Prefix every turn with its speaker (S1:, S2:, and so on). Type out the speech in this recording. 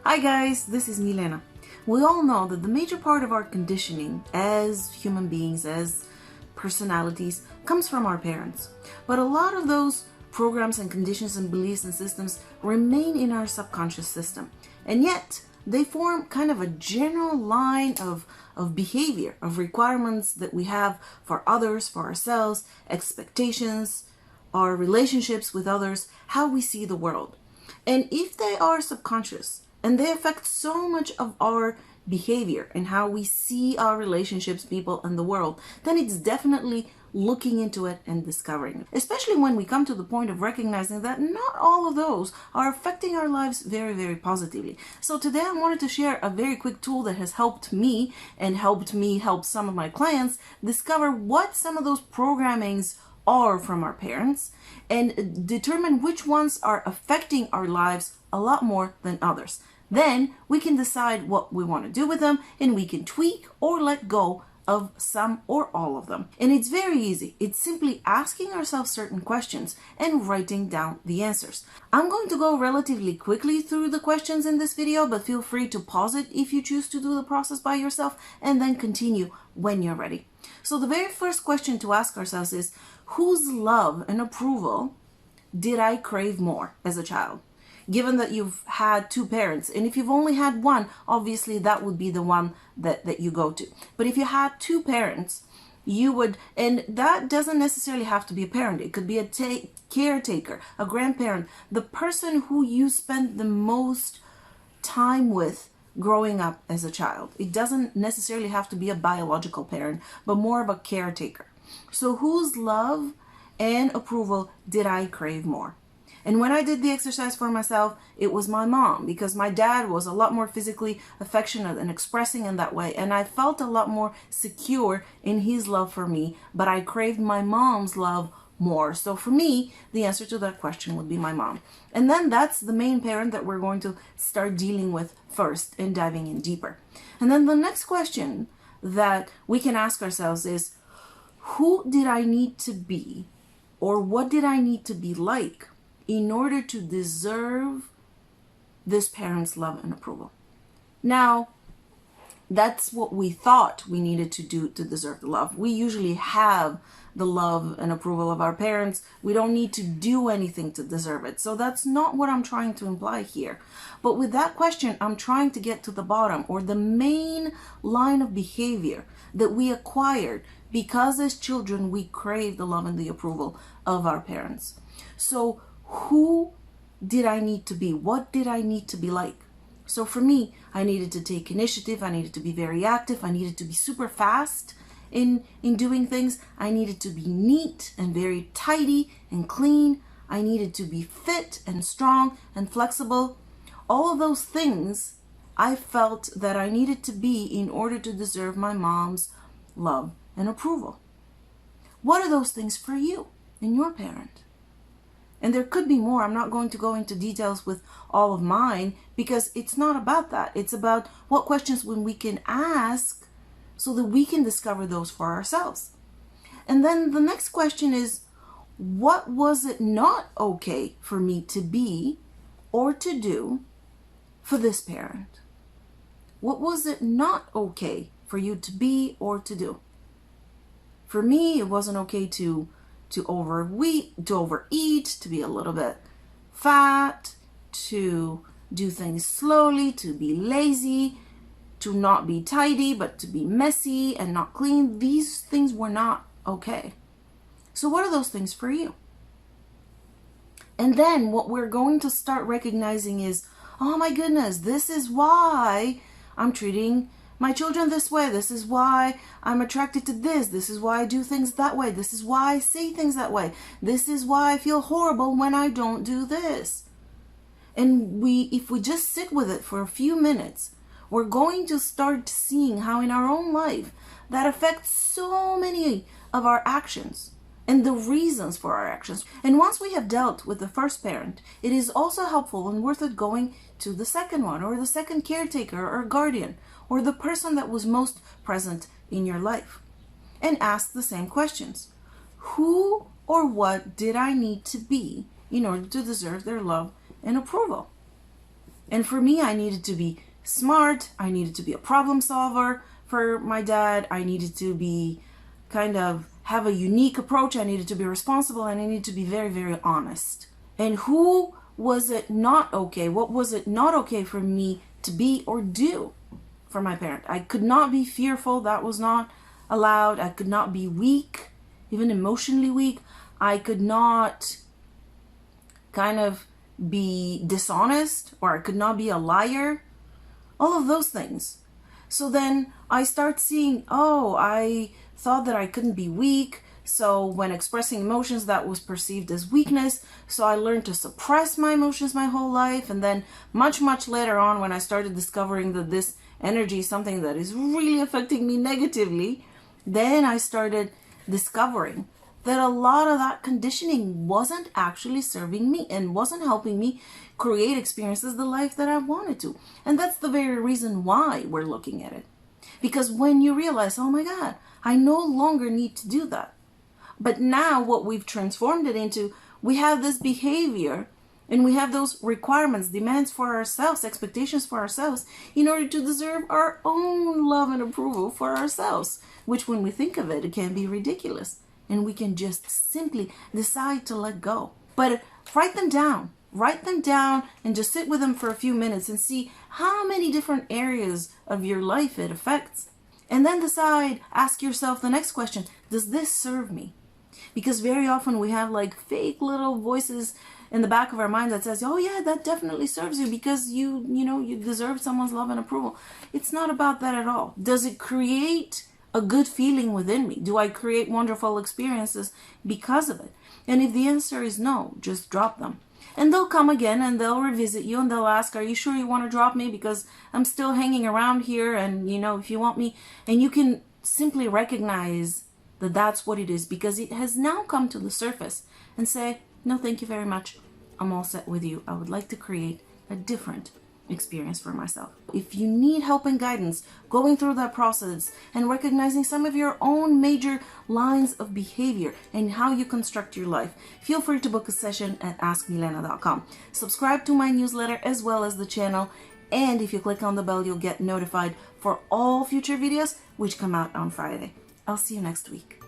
S1: Hi guys, this is Milena. We all know that the major part of our conditioning as human beings, as personalities, comes from our parents. But a lot of those programs and conditions and beliefs and systems remain in our subconscious system. And yet, they form kind of a general line of behavior, of requirements that we have for others, for ourselves, expectations, our relationships with others, how we see the world. And if they are subconscious and they affect so much of our behavior and how we see our relationships, people, and the world, then it's definitely looking into it and discovering it. Especially when we come to the point of recognizing that not all of those are affecting our lives very, very positively. So today I wanted to share a very quick tool that has helped me and helped me help some of my clients discover what some of those programmings are from our parents and determine which ones are affecting our lives a lot more than others. Then we can decide what we want to do with them, and we can tweak or let go of some or all of them. And it's very easy. It's simply asking ourselves certain questions and writing down the answers. I'm going to go relatively quickly through the questions in this video, but feel free to pause it if you choose to do the process by yourself and then continue when you're ready. So the very first question to ask ourselves is, whose love and approval did I crave more as a child? Given that you've had two parents, and if you've only had one, obviously that would be the one that you go to. But if you had two parents, you would, and that doesn't necessarily have to be a parent. It could be a caretaker, a grandparent, the person who you spent the most time with growing up as a child. It doesn't necessarily have to be a biological parent, but more of a caretaker. So whose love and approval did I crave more? And when I did the exercise for myself, it was my mom, because my dad was a lot more physically affectionate and expressing in that way. And I felt a lot more secure in his love for me, but I craved my mom's love more. So for me, the answer to that question would be my mom. And then that's the main parent that we're going to start dealing with first and diving in deeper. And then the next question that we can ask ourselves is, who did I need to be, or what did I need to be like in order to deserve this parent's love and approval? Now, that's what we thought we needed to do to deserve the love. We usually have the love and approval of our parents. We don't need to do anything to deserve it. So that's not what I'm trying to imply here. But with that question, I'm trying to get to the bottom, or the main line of behavior that we acquired because as children we crave the love and the approval of our parents. So who did I need to be? What did I need to be like? So for me, I needed to take initiative. I needed to be very active. I needed to be super fast in doing things. I needed to be neat and very tidy and clean. I needed to be fit and strong and flexible. All of those things I felt that I needed to be in order to deserve my mom's love and approval. What are those things for you and your parent? And there could be more. I'm not going to go into details with all of mine, because it's not about that. It's about what questions we can ask so that we can discover those for ourselves. And then the next question is, what was it not okay for me to be or to do for this parent? What was it not okay for you to be or to do? For me, it wasn't okay to overeat, to be a little bit fat, to do things slowly, to be lazy, to not be tidy, but to be messy and not clean. These things were not okay. So what are those things for you? And then what we're going to start recognizing is, oh my goodness, this is why I'm treating my children this way. This is why I'm attracted to this. This is why I do things that way. This is why I say things that way. This is why I feel horrible when I don't do this. And if we just sit with it for a few minutes, we're going to start seeing how in our own life that affects so many of our actions and the reasons for our actions. And once we have dealt with the first parent, it is also helpful and worth it going to the second one, or the second caretaker or guardian, or the person that was most present in your life, and ask the same questions. Who or what did I need to be in order to deserve their love and approval? And for me, I needed to be smart. I needed to be a problem solver for my dad. I needed to be kind of have a unique approach. I needed to be responsible, and I needed to be very, very honest. And who was it not okay? What was it not okay for me to be or do for my parent? I could not be fearful. That was not allowed. I could not be weak, even emotionally weak. I could not kind of be dishonest, or I could not be a liar. All of those things. So then I start seeing, oh, I thought that I couldn't be weak. So when expressing emotions, that was perceived as weakness. So I learned to suppress my emotions my whole life. And then much, much later on, when I started discovering that this energy is something that is really affecting me negatively, then I started discovering that a lot of that conditioning wasn't actually serving me and wasn't helping me create experiences the life that I wanted to. And that's the very reason why we're looking at it. Because when you realize, oh my God, I no longer need to do that. But now what we've transformed it into, we have this behavior and we have those requirements, demands for ourselves, expectations for ourselves in order to deserve our own love and approval for ourselves, which when we think of it, it can be ridiculous. And we can just simply decide to let go. But write them down. Write them down and just sit with them for a few minutes and see how many different areas of your life it affects. And then decide, ask yourself the next question, does this serve me? Because very often we have like fake little voices in the back of our mind that says, oh yeah, that definitely serves you because you deserve someone's love and approval. It's not about that at all. Does it create a good feeling within me? Do I create wonderful experiences because of it? And if the answer is no, just drop them. And they'll come again and they'll revisit you and they'll ask, are you sure you want to drop me? Because I'm still hanging around here and, if you want me. And you can simply recognize that that's what it is because it has now come to the surface and say, no, thank you very much. I'm all set with you. I would like to create a different experience for myself. If you need help and guidance going through that process and recognizing some of your own major lines of behavior and how you construct your life, feel free to book a session at askmilena.com. Subscribe to my newsletter as well as the channel, and if you click on the bell, you'll get notified for all future videos which come out on Friday. I'll see you next week.